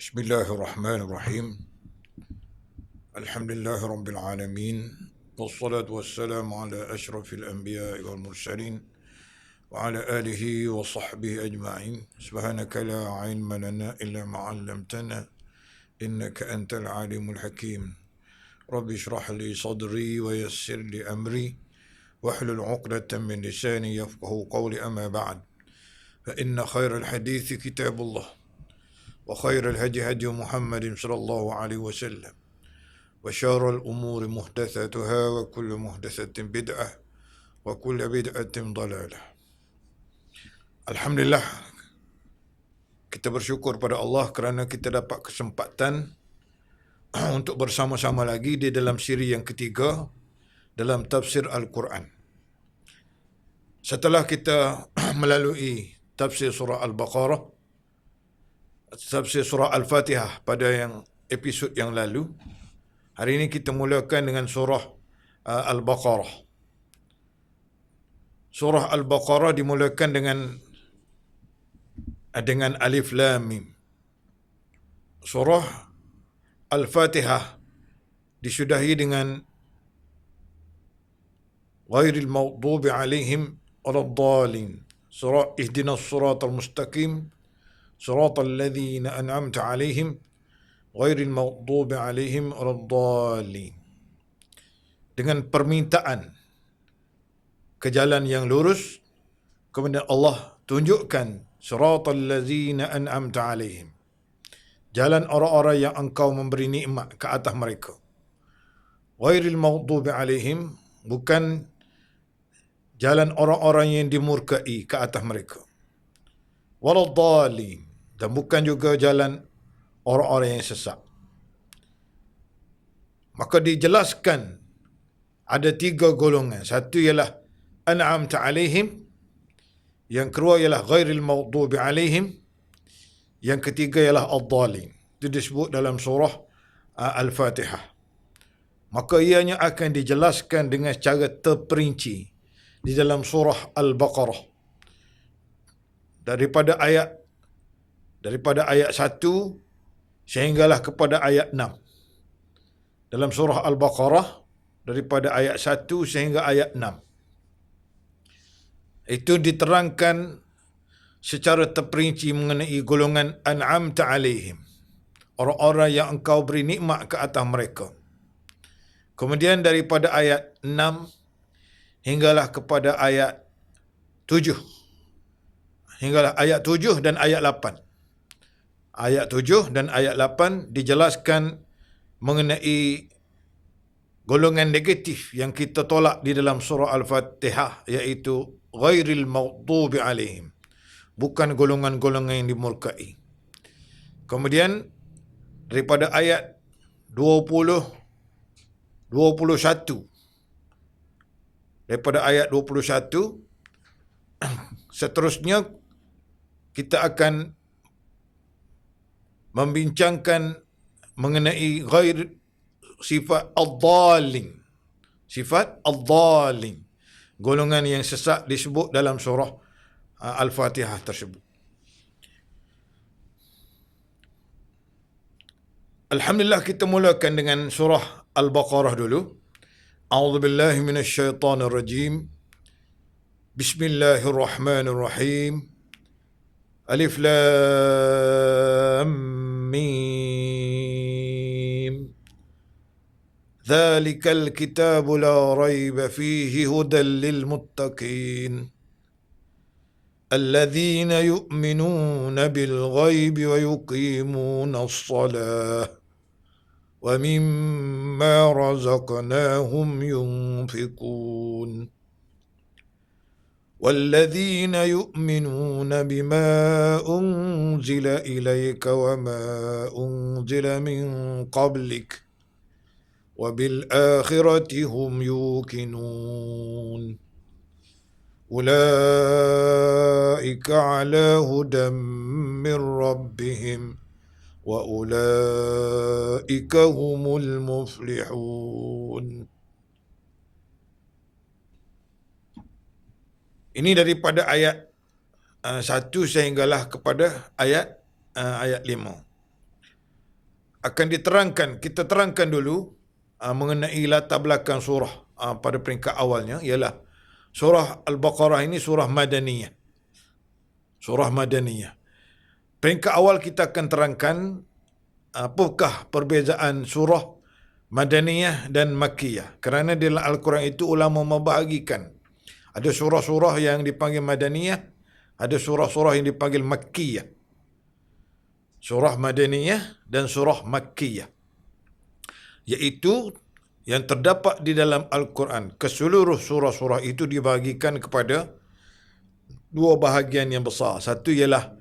Bismillahirrahmanirrahim. Alhamdulillahi rabbil alamin. Wassalatu wassalamu ala asyrafil anbiya'i wal mursalin wa ala alihi wa sahbihi ajma'in. Subhanaka la ilma lana illa ma 'allamtana innaka antal alimul hakim. Rabbi shrah li sadri wa yassir li amri wahlul 'uqdatam min lisani yafqahu qawli, amma ba'd. Fa inna khairal hadithi kitabullah wa khairal hadi hadi Muhammadin sallallahu alaihi wasallam wa syarrul umuri muhdatsatuha wa kullu muhdatsatin bid'ah wa kullu bid'atin dalalah. Alhamdulillah, kita bersyukur pada Allah kerana kita dapat kesempatan untuk bersama-sama lagi di dalam siri yang ketiga dalam tafsir Al-Quran. Setelah kita melalui tafsir surah Al-Baqarah, tafsir surah Al-Fatihah pada yang episod yang lalu, hari ini kita mulakan dengan surah Al-Baqarah. Surah Al-Baqarah dimulakan dengan Alif Lam Mim. Surah Al-Fatihah disudahi dengan Ghairil maghdubi alaihim waladdallin. Surah Ihdinas siratal mustaqim, siratal ladzina an'amta alaihim ghairil maghdubi alaihim waladdallin. Dengan permintaan ke jalan yang lurus, kemudian Allah tunjukkan siratal ladzina an'amta alaihim, jalan orang-orang yang engkau memberi nikmat ke atas mereka. Ghairil maghdubi alaihim, bukan jalan orang-orang yang dimurkai ke atas mereka. Waladdallin, dan bukan juga jalan orang-orang yang sesat. Maka dijelaskan ada 3 golongan. Satu ialah an'amta alaihim, yang kedua ialah ghairil maghdubi alaihim, yang ketiga ialah ad-dallin. Itu disebut dalam surah Al-Fatihah. Maka ianya akan dijelaskan dengan secara terperinci di dalam surah Al-Baqarah. Daripada ayat 1 sehinggalah kepada ayat 6. Dalam surah Al-Baqarah daripada ayat 1 sehingga ayat 6. Itu diterangkan secara terperinci mengenai golongan an'amta alaihim, orang-orang yang engkau beri nikmat ke atas mereka. Kemudian daripada ayat 6 hinggalah kepada ayat 7. Hinggalah ayat 7 dan ayat 8. Ayat 7 dan ayat 8 dijelaskan mengenai golongan negatif yang kita tolak di dalam surah Al-Fatihah, iaitu ghairil maghdubi alaihim, bukan golongan-golongan yang dimurkai. Kemudian daripada ayat 21, daripada ayat 21 seterusnya kita akan membincangkan mengenai ghair sifat ad-dallin. Sifat ad-dallin, golongan yang sesat disebut dalam surah Al-Fatihah tersebut. Alhamdulillah, kita mulakan dengan surah Al-Baqarah dulu. A'udzubillahi minasyaitonirrajim. Bismillahirrahmanirrahim. Alif Lam Mim. Dzalikal kitabu la raiba fihi hudan lil muttaqin. الذين يؤمنون بالغيب ويقيمون الصلاة ومما رزقناهم ينفقون والذين يؤمنون بما أنزل إليك وما أنزل من قبلك وبالآخرة هم يوقنون أولئك على هدى من ربهم وأولئك هم المفلحون. Ini daripada ayat 1 sehinggalah kepada ayat 5. akan diterangkan, kita terangkan dulu mengenai latar belakang surah pada peringkat awalnya, ialah surah Al-Baqarah ini surah Madaniyah. Surah Madaniyah. Peringkat awal kita akan terangkan apakah perbezaan surah Madaniyah dan Makkiyah. Kerana dalam Al-Quran itu ulama membahagikan. Ada surah-surah yang dipanggil Madaniyah, ada surah-surah yang dipanggil Makkiyah. Surah Madaniyah dan surah Makkiyah, iaitu yang terdapat di dalam Al-Quran. Keseluruh surah-surah itu dibahagikan kepada dua bahagian yang besar. Satu ialah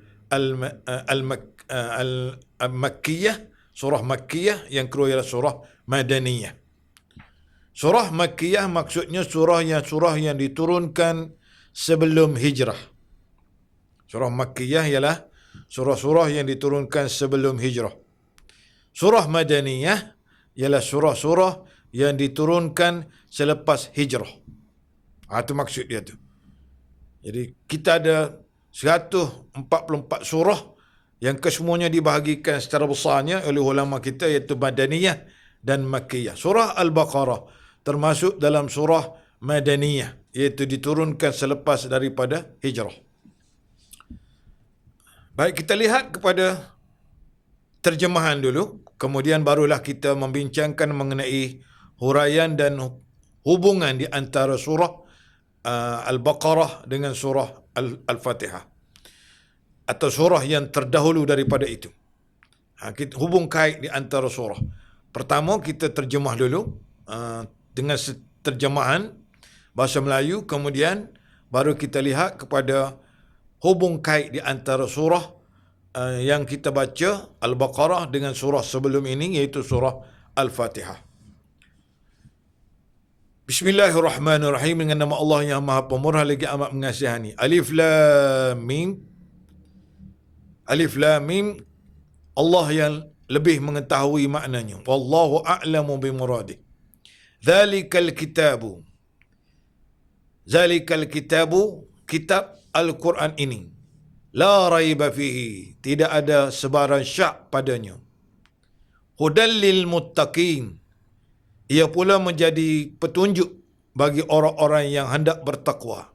Al-Makkiyah, surah Makkiyah. Yang kedua ialah surah Madaniyah. Surah Makkiyah maksudnya surah yang diturunkan sebelum hijrah. Surah Makkiyah ialah surah-surah yang diturunkan sebelum hijrah. Surah Madaniyah ialah surah-surah yang diturunkan selepas hijrah. Itu maksud dia tu. Jadi kita ada 144 surah yang kesemuanya dibahagikan secara besarnya oleh ulama kita, iaitu Madaniyah dan Makkiyah. Surah Al-Baqarah termasuk dalam surah Madaniyah, iaitu diturunkan selepas daripada hijrah. Baik, kita lihat kepada terjemahan dulu, kemudian barulah kita membincangkan mengenai huraian dan hubungan di antara surah Al-Baqarah dengan surah Al-Fatihah, atau surah yang terdahulu daripada itu. Hubung kait di antara surah. Pertama kita terjemah dulu dengan terjemahan bahasa Melayu, kemudian baru kita lihat kepada hubung kait di antara surah yang kita baca Al-Baqarah dengan surah sebelum ini, iaitu surah Al-Fatihah. Bismillahirrahmanirrahim. Dengan nama Allah yang Maha Pemurah lagi amat mengasihani. Alif Lam Mim. Alif Lam Mim, Allah yang lebih mengetahui maknanya. Wallahu a'lamu bimuradih. Zalikal kitabu. Zalikal kitabu, kitab Al-Quran ini. La raiba fihi, tidak ada sebarang syak padanya. Hudal lil muttaqin, ia pula menjadi petunjuk bagi orang-orang yang hendak bertakwa.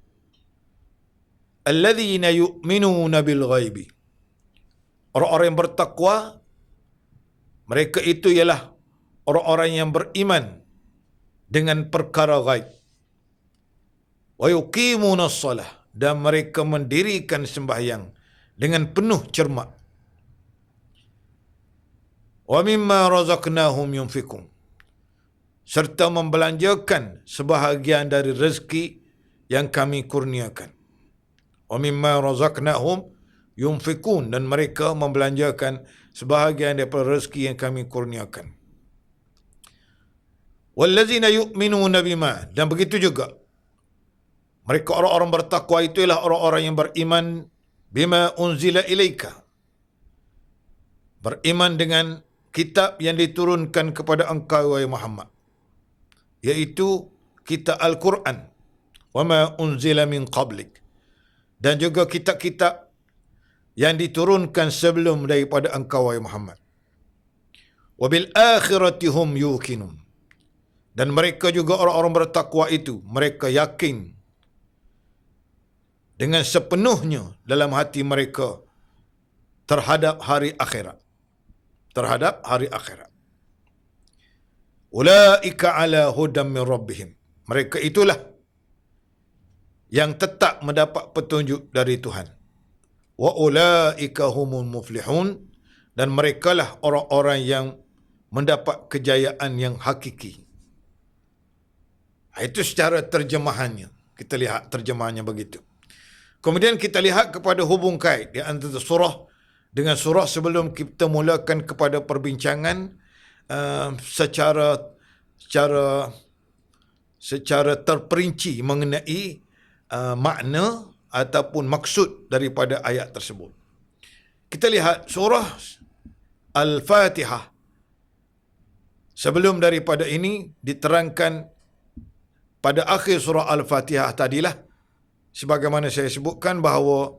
Alladzina yu'minuna bil ghaibi, orang-orang yang bertakwa, mereka itu ialah orang-orang yang beriman dengan perkara ghaib. Wa yuqimuna as-salah, dan mereka mendirikan sembahyang dengan penuh cermat. Wa mimma razaqnahum yunfikun, serta membelanjakan sebahagian dari rezeki yang kami kurniakan. Wa mimma razaqnahum yunfikun, dan mereka membelanjakan sebahagian daripada rezeki yang kami kurniakan. Wallazina yu'minuna bima, dan begitu juga mereka orang-orang bertakwa itu ialah orang-orang yang beriman bima unzila ilaika, beriman dengan kitab yang diturunkan kepada engkau wahai Muhammad, iaitu kitab Al-Quran. Wa ma unzila min qablik, dan juga kitab-kitab yang diturunkan sebelum daripada engkau wahai Muhammad. Wa bil akhirati hum yuqinun, dan mereka juga orang-orang bertakwa itu, mereka yakin dengan sepenuhnya dalam hati mereka terhadap hari akhirat. Terhadap hari akhirat. Ulaika ala hudam min rabbihim, mereka itulah yang tetap mendapat petunjuk dari Tuhan. Wa ulaika humul muflihun, dan merekalah orang-orang yang mendapat kejayaan yang hakiki. Itu secara terjemahannya. Kita lihat terjemahannya begitu. Kemudian kita lihat kepada hubung kait di antara surah dengan surah sebelum kita mulakan kepada perbincangan secara terperinci mengenai makna ataupun maksud daripada ayat tersebut. Kita lihat surah Al-Fatihah. Sebelum daripada ini diterangkan pada akhir surah Al-Fatihah tadilah, sebagaimana saya sebutkan bahawa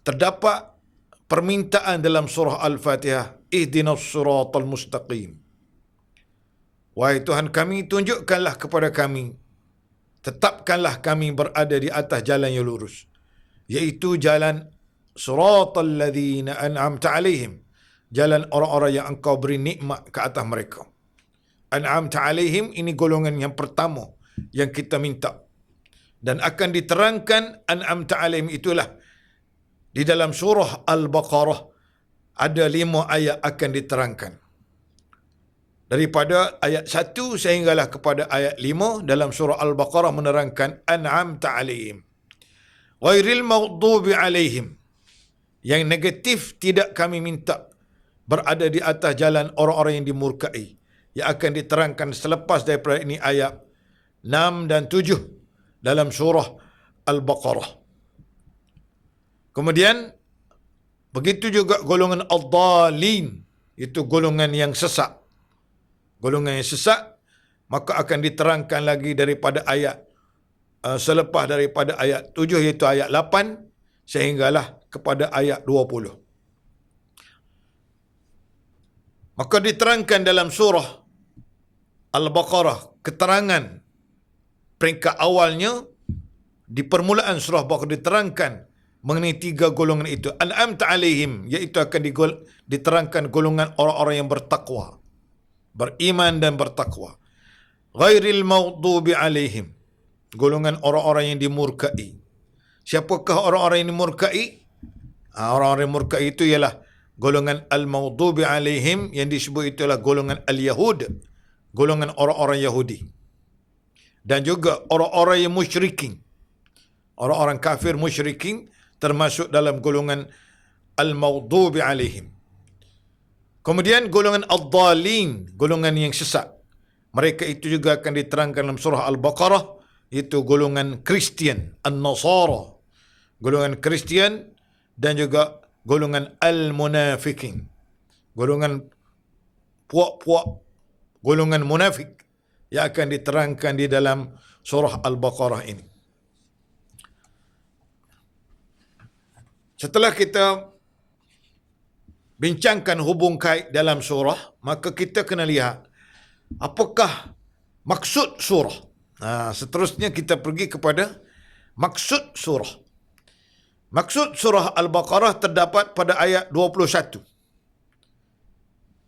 terdapat permintaan dalam surah Al-Fatihah, ihdinas siratal mustaqim. Wahai Tuhan kami, tunjukkanlah kepada kami, tetapkanlah kami berada di atas jalan yang lurus, iaitu jalan siratal ladzina an'amta alaihim, jalan orang-orang yang engkau beri nikmat ke atas mereka. An'amta alaihim ini golongan yang pertama yang kita minta, dan akan diterangkan an'amta alaihim itulah di dalam surah Al-Baqarah. Ada 5 ayat akan diterangkan. Daripada ayat 1 sehinggalah kepada ayat 5 dalam surah Al-Baqarah menerangkan an'amta alaihim. Ghairil maghdubi alaihim. Yang negatif tidak kami minta berada di atas jalan orang-orang yang dimurkai. Yang akan diterangkan selepas daripada ini ayat 6 dan 7 dalam surah Al-Baqarah. Kemudian begitu juga golongan ad-dhalin, itu golongan yang sesat. Golongan yang sesat maka akan diterangkan lagi daripada ayat selepas daripada ayat 7 iaitu ayat 8 sehinggalah kepada ayat 20. Maka diterangkan dalam surah Al-Baqarah keterangan peringkat awalnya di permulaan surah Baqarah diterangkan mengenai 3 golongan itu. An'amta alaihim, iaitu akan diterangkan golongan orang-orang yang bertakwa, beriman dan bertakwa. Ghairil maghdubi alaihim, golongan orang-orang yang dimurkai. Siapakah orang-orang yang dimurkai? Orang-orang yang murkai itu ialah golongan al-maghdubi alaihim, yang disebut itulah golongan al-Yahud, golongan orang-orang Yahudi. Dan juga orang-orang yang musyrikin, orang-orang kafir musyrikin termasuk dalam golongan al-maghdubi alaihim. Kemudian golongan ad-dhalin, golongan yang sesat. Mereka itu juga akan diterangkan dalam surah Al-Baqarah, itu golongan Kristian, An-Nasara, golongan Kristian, dan juga golongan al-munafikin, golongan puak-puak, golongan munafik yang akan diterangkan di dalam surah Al-Baqarah ini. Setelah kita bincangkan hubung kait dalam surah, maka kita kena lihat apakah maksud surah. Seterusnya kita pergi kepada maksud surah. Maksud surah Al-Baqarah terdapat pada ayat 21.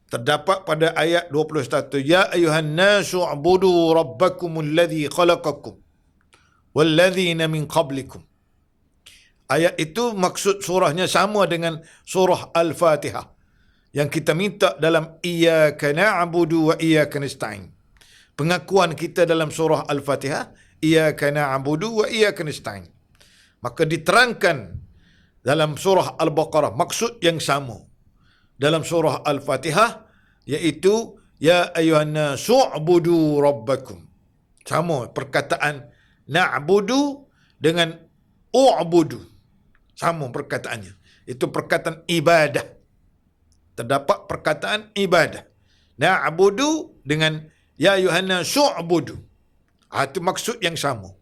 Terdapat pada ayat 21. Ya ayuhan nasu ubudu rabbakumul ladzi khalaqakum walladzina min qablikum. Ayat itu maksud surahnya sama dengan surah Al-Fatihah yang kita minta dalam iyyaka na'budu wa iyyaka nasta'in. Pengakuan kita dalam surah Al-Fatihah, iyyaka na'budu wa iyyaka nasta'in. Maka diterangkan dalam surah Al-Baqarah maksud yang sama dalam surah Al-Fatihah, iaitu ya ayyuhan nasu ubudu rabbakum. Sama perkataan na'budu dengan u'budu, sama perkataannya. Itu perkataan ibadah. Terdapat perkataan ibadah. Na'budu dengan ya ayyuhan nasu ubudu. Itu maksud yang sama.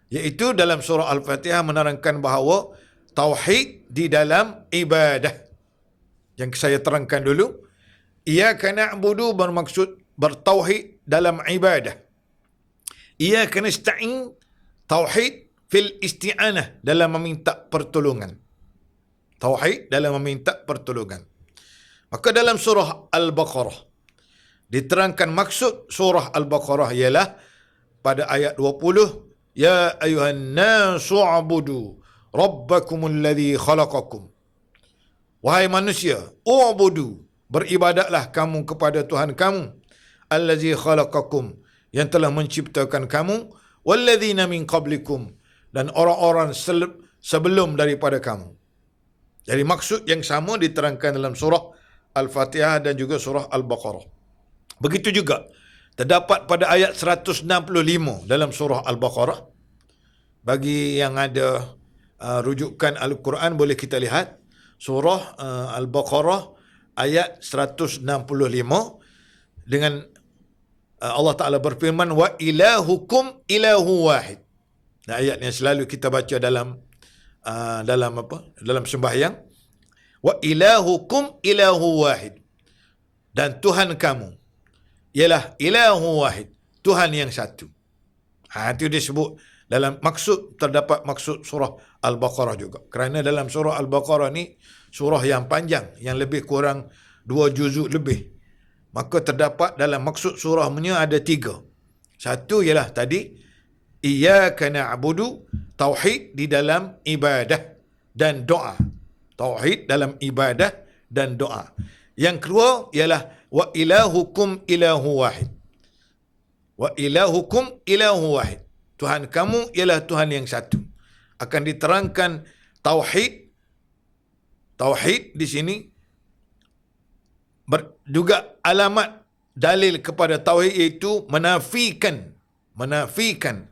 Iaitu dalam surah Al-Fatihah menerangkan bahawa tauhid di dalam ibadah. Yang saya terangkan dulu, iyyaka na'budu bermaksud bertauhid dalam ibadah. Iyyaka nasta'in, tauhid fil isti'anah, dalam meminta pertolongan. Tauhid dalam meminta pertolongan. Maka dalam surah Al-Baqarah diterangkan maksud surah Al-Baqarah ialah pada ayat 20, ya ayuhan nasu ubudu rabbakumul ladzi khalaqakum. Wahai manusia, ubudu, beribadatlah kamu kepada Tuhan kamu, allazi khalaqakum, yang telah menciptakan kamu, walladzina min qablikum, dan orang-orang sebelum daripada kamu. Jadi maksud yang sama diterangkan dalam surah Al-Fatihah dan juga surah Al-Baqarah. Begitu juga terdapat pada ayat 165 dalam surah Al-Baqarah. Bagi yang ada rujukan Al-Quran boleh kita lihat surah Al-Baqarah ayat 165 dengan Allah Ta'ala berfirman wa ilahukum ilahu wahid. Ayat yang selalu kita baca dalam sembahyang. Wa ilahukum ilahu wahid. Dan Tuhan kamu ialah ilahu wahid, Tuhan yang satu. Itu disebut dalam maksud, terdapat maksud surah Al-Baqarah juga. Kerana dalam surah Al-Baqarah ni surah yang panjang, yang lebih kurang 2 juzuk lebih. Maka terdapat dalam maksud surahnya ada 3. Satu ialah tadi, iyyaka na'budu, tauhid di dalam ibadah dan doa. Tauhid dalam ibadah dan doa. Yang kedua ialah wa ilahukum ilahu wahid. Wa ilahukum ilahu wahid. Tuhan kamu ialah Tuhan yang satu. Akan diterangkan tauhid. Tauhid di sini juga alamat dalil kepada tauhid, iaitu menafikan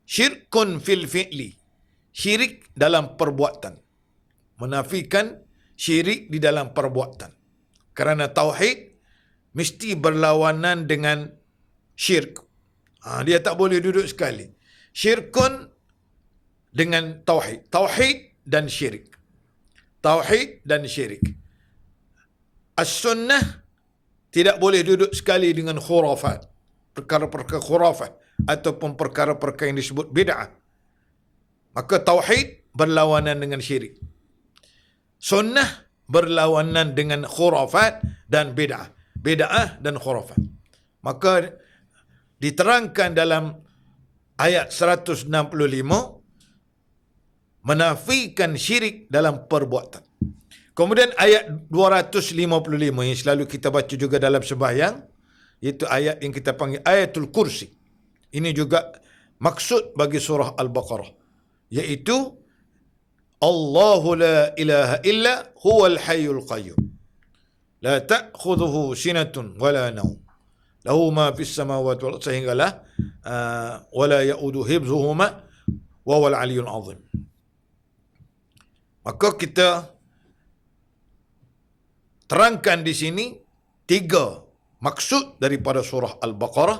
syirkun fil fi'li, syirik dalam perbuatan. Menafikan syirik di dalam perbuatan. Kerana tauhid mesti berlawanan dengan syirk. Dia tak boleh duduk sekali. Syirkun dengan tauhid. Tauhid dan syirik. Tauhid dan syirik. As-sunnah tidak boleh duduk sekali dengan khurafat. Perkara-perkara khurafat. Ataupun perkara-perkara yang disebut bid'ah. Maka tauhid berlawanan dengan syirik. Sunnah berlawanan dengan khurafat dan bid'ah. Bid'ah dan khurafat. Maka diterangkan dalam ayat 165, menafikan syirik dalam perbuatan. Kemudian ayat 255 yang selalu kita baca juga dalam sembahyang, iaitu ayat yang kita panggil ayatul kursi. Ini juga maksud bagi surah Al-Baqarah, iaitu Allahu la ilaha illa huwal hayyul qayyum. La ta'khudhuhu sinatun wala naum. Lahu ma fis samawati wal ardi, sehinggalah wala ya'udu hibzuhuma wa huwal aliyyul azim. Maka kita terangkan di sini 3 maksud daripada surah Al-Baqarah.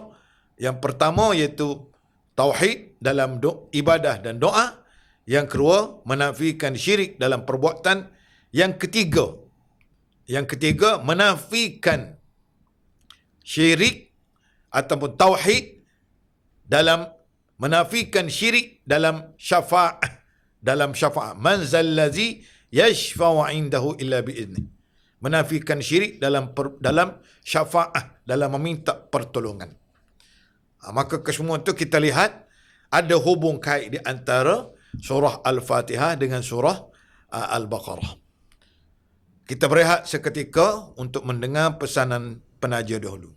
Yang pertama iaitu tauhid dalam ibadah dan doa. Yang kedua, menafikan syirik dalam perbuatan. Yang ketiga, menafikan syirik ataupun tauhid dalam menafikan syirik dalam syafa'ah. Dalam syafa'ah. Man zallazi yashfa'u indahu illa bi'izni. Menafikan syirik dalam syafa'ah, dalam meminta pertolongan. Maka kesemua itu kita lihat ada hubung kait di antara surah Al-Fatihah dengan surah Al-Baqarah. Kita berehat seketika untuk mendengar pesanan penaja dahulu.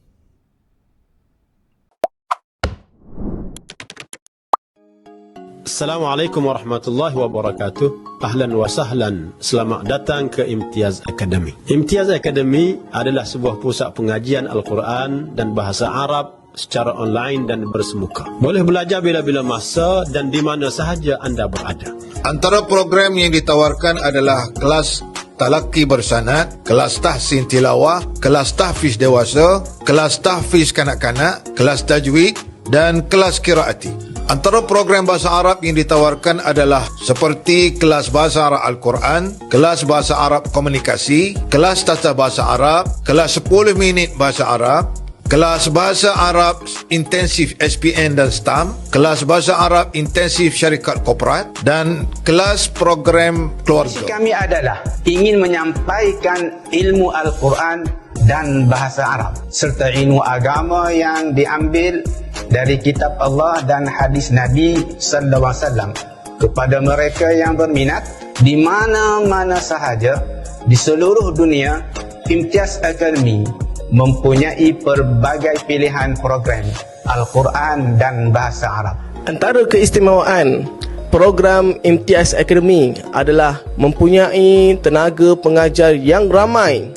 Assalamualaikum warahmatullahi wabarakatuh. Ahlan wa sahlan. Selamat datang ke Imtiaz Academy. Imtiaz Academy adalah sebuah pusat pengajian Al-Quran dan bahasa Arab secara online dan bersemuka. Boleh belajar bila-bila masa dan di mana sahaja anda berada. Antara program yang ditawarkan adalah kelas talaki bersanad, kelas tahsin tilawah, kelas tahfiz dewasa, kelas tahfiz kanak-kanak, kelas tajwid dan kelas qiraati. Antara program bahasa Arab yang ditawarkan adalah seperti kelas bahasa Arab Al-Quran, kelas bahasa Arab komunikasi, kelas tata bahasa Arab, kelas 10 minit bahasa Arab, kelas bahasa Arab intensif SPN dan STAM, kelas bahasa Arab intensif syarikat korporat, dan kelas program keluarga. Kami adalah ingin menyampaikan ilmu Al-Quran dan bahasa Arab serta ilmu agama yang diambil dari kitab Allah dan hadis Nabi sallallahu alaihi wasallam kepada mereka yang berminat di mana-mana sahaja di seluruh dunia. Imtiaz Academy mempunyai pelbagai pilihan program Al-Quran dan bahasa Arab. Antara keistimewaan program Imtiaz Academy adalah mempunyai tenaga pengajar yang ramai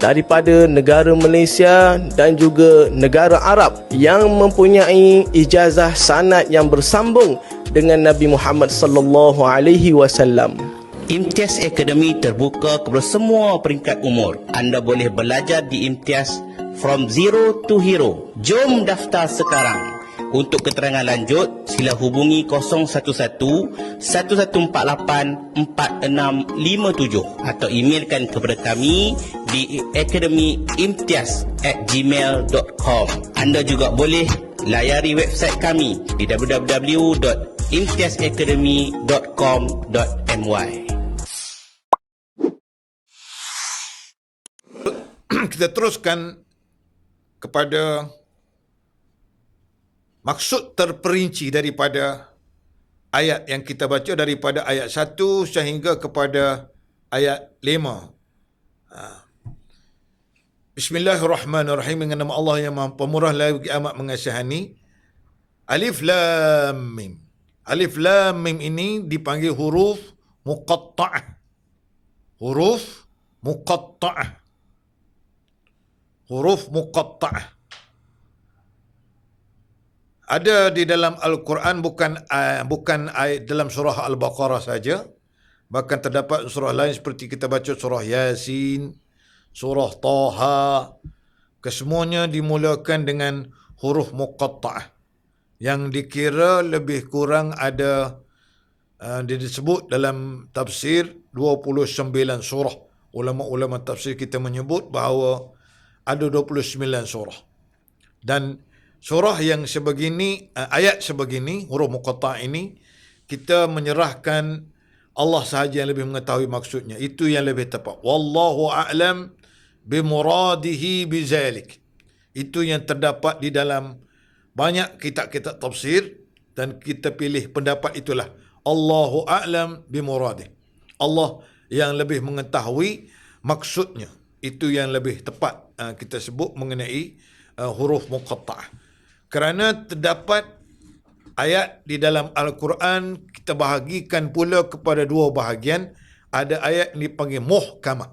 daripada negara Malaysia dan juga negara Arab yang mempunyai ijazah sanad yang bersambung dengan Nabi Muhammad sallallahu alaihi wasallam. Imtiaz Academy terbuka kepada semua peringkat umur. Anda boleh belajar di Imtiaz from zero to hero. Jom daftar sekarang. Untuk keterangan lanjut, sila hubungi 011-1148-4657 atau emailkan kepada kami di akademiimtiaz@gmail.com. Anda juga boleh layari website kami di www.imtiazacademy.com.my. Kita teruskan kepada maksud terperinci daripada ayat yang kita baca, daripada ayat 1 sehingga kepada ayat 5. Bismillahirrahmanirrahim, dengan nama Allah yang Maha Pemurah lagi amat mengasihani. Alif Lam Mim. Alif Lam Mim ini dipanggil huruf muqatta'ah. Huruf muqatta'ah. Huruf muqatta'ah. Ada di dalam Al-Quran, bukan ayat dalam surah Al-Baqarah saja. Bahkan terdapat surah lain seperti kita baca surah Yasin, surah Taha. Kesemuanya dimulakan dengan huruf muqatta'ah. Yang dikira lebih kurang ada, disebut dalam tafsir 29 surah. Ulama-ulama tafsir kita menyebut bahawa ada 29 surah. Dan surah yang sebegini, ayat sebegini, huruf muqatta'ah ini, kita menyerahkan Allah sahaja yang lebih mengetahui maksudnya. Itu yang lebih tepat. Wallahu a'lam bimuradihi bizalik. Itu yang terdapat di dalam banyak kitab-kitab tafsir, dan kita pilih pendapat itulah. Allahu a'lam bimuradih. Allah yang lebih mengetahui maksudnya. Itu yang lebih tepat kita sebut mengenai huruf muqatta'ah. Kerana terdapat ayat di dalam Al-Quran, kita bahagikan pula kepada dua bahagian. Ada ayat yang dipanggil muhkamat.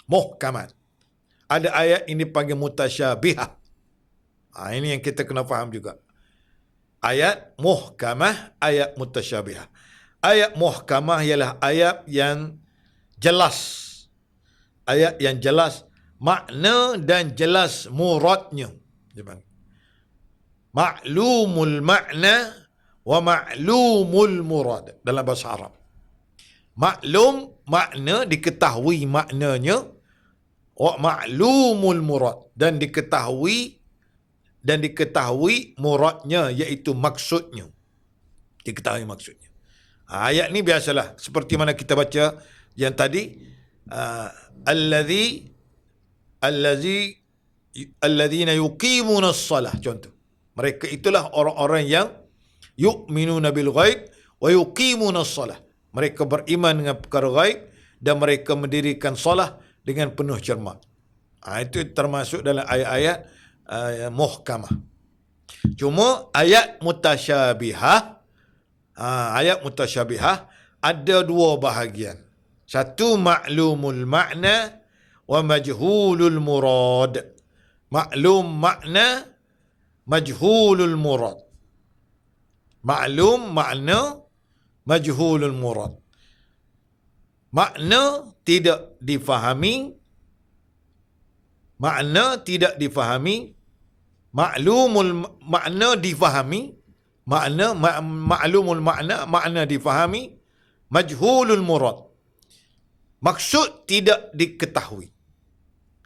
Muhkamat. Ada ayat yang dipanggil mutasyabihah. Ini yang kita kena faham juga. Ayat muhkamah, ayat mutasyabihah. Ayat muhkamah ialah ayat yang jelas. Ayat yang jelas makna dan jelas muradnya. Ma'lumul ma'na wa ma'lumul murad dalam bahasa Arab. Maklum, makna, diketahui maknanya, wa ma'lumul murad, dan diketahui muradnya, iaitu maksudnya. Diketahui maksudnya. Ayat ni biasalah seperti mana kita baca yang tadi, alladzina yuqimuna as-salah, contoh. Mereka itulah orang-orang yang yu'minuna bil ghaib wa yuqimuna as-salah. Mereka beriman dengan perkara ghaib dan mereka mendirikan salah dengan penuh cermat. Itu termasuk dalam ayat-ayat muhkamah. Cuma ayat mutasyabihah, ada dua bahagian. Satu ma'lumul ma'na wa majhulul murad. Maklum makna, majhulul murad. Maklum makna, majhulul murad. Makna tidak difahami, makna tidak difahami, maklumul makna difahami, maklumul makna difahami, majhulul murad, maksud tidak diketahui.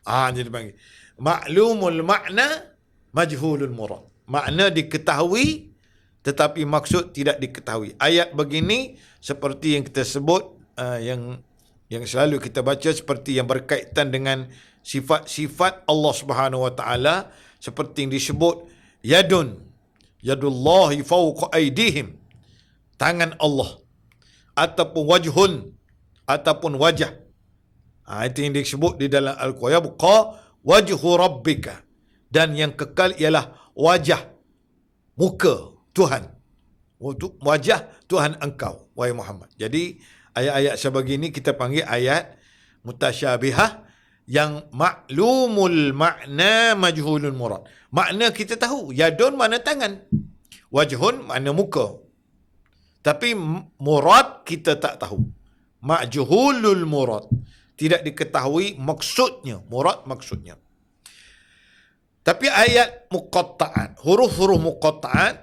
Jadi panggil maklumul makna, majhulul murad. Makna diketahui tetapi maksud tidak diketahui. Ayat begini seperti yang kita sebut, yang selalu kita baca, seperti yang berkaitan dengan sifat-sifat Allah Subhanahu wa taala, seperti yang disebut yadullahi fawqa aydihim, tangan Allah, ataupun wajhun, ataupun wajah. Itu yang disebut di dalam Al-Quran, yabqa wajhu rabbika, dan yang kekal ialah wajah, muka Tuhan, wajah Tuhan engkau, wahai Muhammad. Jadi ayat-ayat sebegini kita panggil ayat mutasyabihah, yang maklumul makna, majhulul murad. Makna kita tahu, yadun makna tangan, wajhun makna muka, tapi murad kita tak tahu. Majhulul murad, tidak diketahui maksudnya, murad maksudnya. Tapi ayat muqatta'at, huruf-huruf muqatta'at,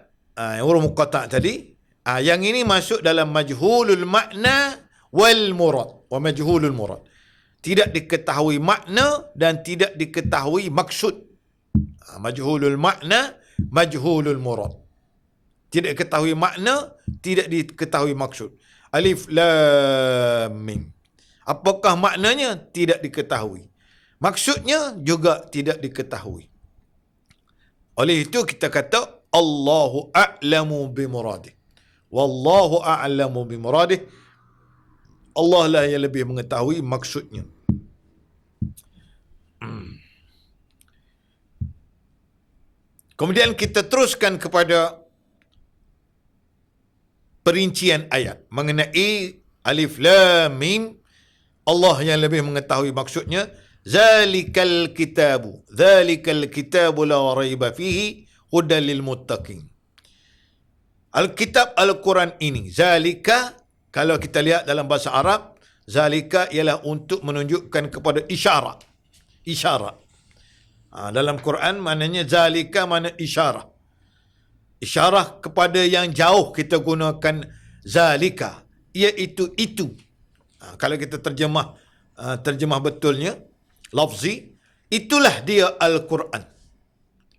huruf muqatta'at tadi, yang ini masuk dalam majhulul makna wal murad, wa majhulul murad. Tidak diketahui makna dan tidak diketahui maksud. Majhulul makna, majhulul murad. Tidak diketahui makna, tidak diketahui maksud. Alif lam mim. Apakah maknanya? Tidak diketahui. Maksudnya juga tidak diketahui. Oleh itu kita kata Allahu a'lamu bimuradih. Wallahu a'lamu bimuradih. Allah lah yang lebih mengetahui maksudnya. Kemudian kita teruskan kepada perincian ayat mengenai alif lam mim. Allah yang lebih mengetahui maksudnya. Zalikal kitabu la raiba fihi hudan lil muttaqin. Alkitab Al-Quran ini, zalika, kalau kita lihat dalam bahasa Arab, zalika ialah untuk menunjukkan kepada isyarat. Isyarat. Dalam Quran maknanya zalika makna isyarat. Isyarat kepada yang jauh kita gunakan zalika, iaitu itu. Kalau kita terjemah betulnya, lafzi, itulah dia Al-Quran.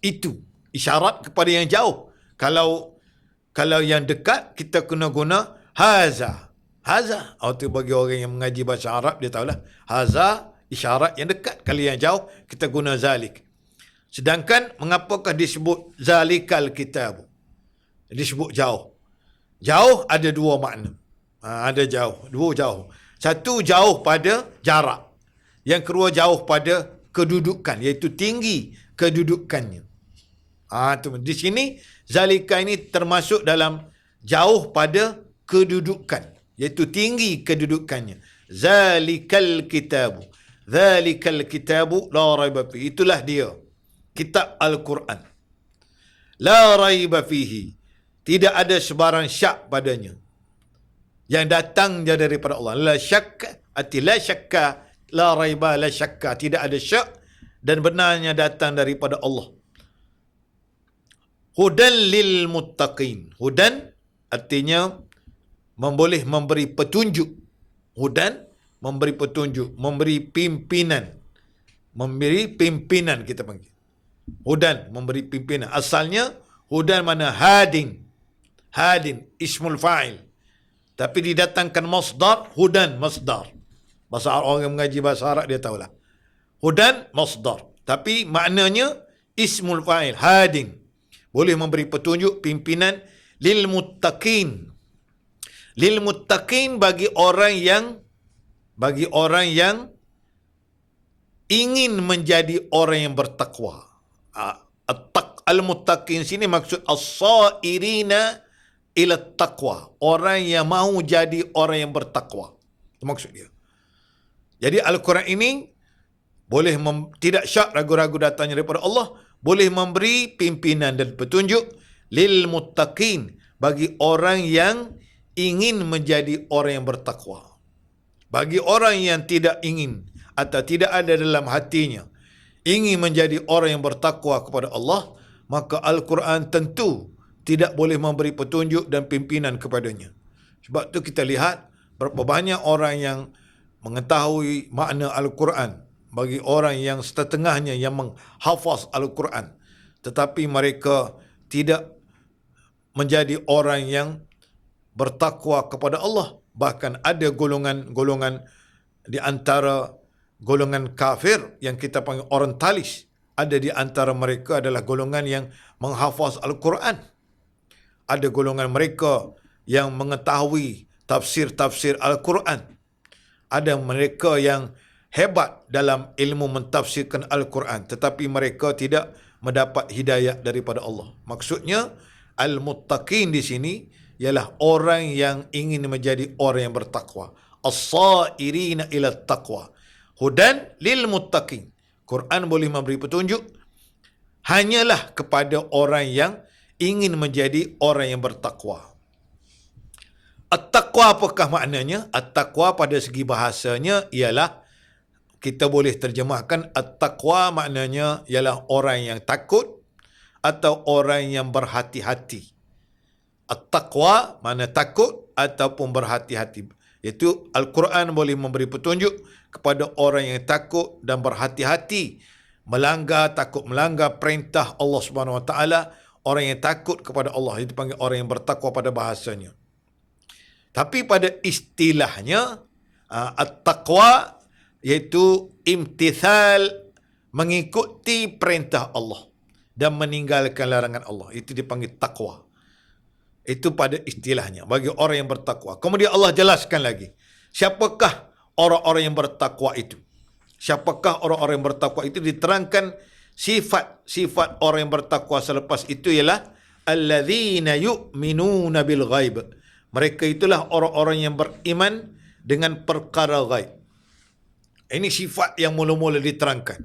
Itu isyarat kepada yang jauh. Kalau yang dekat kita kena guna haza. Haza. Itu bagi orang yang mengaji bahasa Arab dia tahulah. Haza isyarat yang dekat. Kalau yang jauh kita guna zalik. Sedangkan mengapakah disebut zalikal kitab? Disebut jauh. Jauh ada dua makna. Ada dua jauh. Satu jauh pada jarak. Yang kedua jauh pada kedudukan, iaitu tinggi kedudukannya. Di sini zalika ini termasuk dalam jauh pada kedudukan, iaitu tinggi kedudukannya. Zalikal kitabu la raiba fihi. Itulah dia, kitab Al-Quran. La raiba fihi. Tidak ada sebarang syak padanya. Yang datang dia daripada Allah. La syakka, la syakka, la raiba, la syakka. Tidak ada syak dan benarnya datang daripada Allah. Hudan lil muttaqin. Hudan artinya boleh memberi petunjuk. Hudan memberi petunjuk, memberi pimpinan. Memberi pimpinan kita panggil. Hudan memberi pimpinan. Asalnya hudan mana hadin. Hadin ismul fa'il. Tapi didatangkan masdar, hudan masdar. Bahasa Arab, orang yang mengaji bahasa Arab dia tahulah. Hudan masdar. Tapi maknanya ismul fa'il, hadin. Boleh memberi petunjuk, pimpinan lil muttaqin. Lil muttaqin bagi orang yang ingin menjadi orang yang bertakwa. Al-muttaqin sini maksud as-sairina ila taqwa. Orang yang mahu jadi orang yang bertakwa. Itu maksud dia. Jadi Al-Quran ini boleh tidak syak ragu-ragu datangnya daripada Allah, boleh memberi pimpinan dan petunjuk lil muttaqin bagi orang yang ingin menjadi orang yang bertakwa. Bagi orang yang tidak ingin atau tidak ada dalam hatinya ingin menjadi orang yang bertakwa kepada Allah, maka Al-Quran tentu tidak boleh memberi petunjuk dan pimpinan kepadanya. Sebab tu kita lihat berapa banyak orang yang mengetahui makna Al-Quran, bagi orang yang setengahnya yang menghafaz Al-Quran, tetapi mereka tidak menjadi orang yang bertakwa kepada Allah. Bahkan ada golongan-golongan di antara golongan kafir yang kita panggil orientalis. Ada di antara mereka adalah golongan yang menghafaz Al-Quran. Ada golongan mereka yang mengetahui tafsir-tafsir Al-Quran. Ada mereka yang hebat dalam ilmu mentafsirkan Al-Quran, tetapi mereka tidak mendapat hidayah daripada Allah. Maksudnya, al-muttaqin di sini ialah orang yang ingin menjadi orang yang bertakwa. As-sairina ila taqwa. Hudan lil muttaqin. Quran boleh memberi petunjuk hanyalah kepada orang yang ingin menjadi orang yang bertakwa. At-taqwa apakah maknanya? At-taqwa pada segi bahasanya ialah kita boleh terjemahkan at-taqwa maknanya ialah orang yang takut atau orang yang berhati-hati. At-taqwa makna takut ataupun berhati-hati. Iaitu Al-Quran boleh memberi petunjuk kepada orang yang takut dan berhati-hati takut melanggar perintah Allah Subhanahu Wa Taala. Orang yang takut kepada Allah itu dipanggil orang yang bertakwa pada bahasanya. Tapi pada istilahnya at-taqwa iaitu imtithal, mengikuti perintah Allah dan meninggalkan larangan Allah. Itu dipanggil taqwa. Itu pada istilahnya bagi orang yang bertakwa. Kemudian Allah jelaskan lagi, siapakah orang-orang yang bertakwa itu? Siapakah orang-orang yang bertakwa itu? Diterangkan sifat orang yang bertakwa selepas itu ialah alladzina yu'minuna bil ghaib. Mereka itulah orang-orang yang beriman dengan perkara ghaib. Ini sifat yang mula-mula diterangkan.